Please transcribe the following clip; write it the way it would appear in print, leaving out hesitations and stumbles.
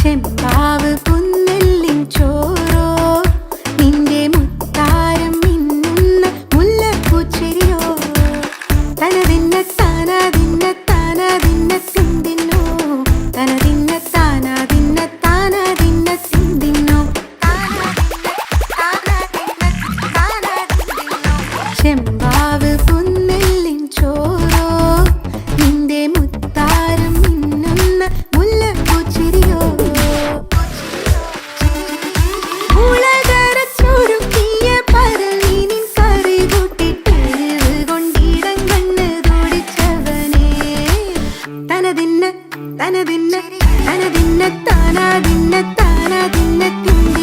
ചെമ്പാവ് പുന്നെല്ലിൻ ചോറോ നിന്റെ മുത്താരം മിന്നുന്ന മുല്ലപ്പൂച്ചെരിയോ തനതിന്ന താനാതിന്ന താനാതിന്ന തിന്തിന്നോ തനതിന്ന താനാതിന്ന താനാതിന്ന തിന്തിന്നോ ചെമ്പാവ് പുന്നെല്ലിൻ ചോറോ നിന്റെ മുത്താരം മിന്നുന്ന മുല്ലപ്പൂച്ചെരിയോ മുളകരച്ചൊരുക്കിയ പരലിനിൻ കറി കൂട്ടിട്ടെരിവ് കൊണ്ടിടം കണ്ണ് തുടിച്ചവനേ തനതിന്ന തനതിന്ന തനതിന്ന താനാതിന്ന താനാതിന്ന തിന്ന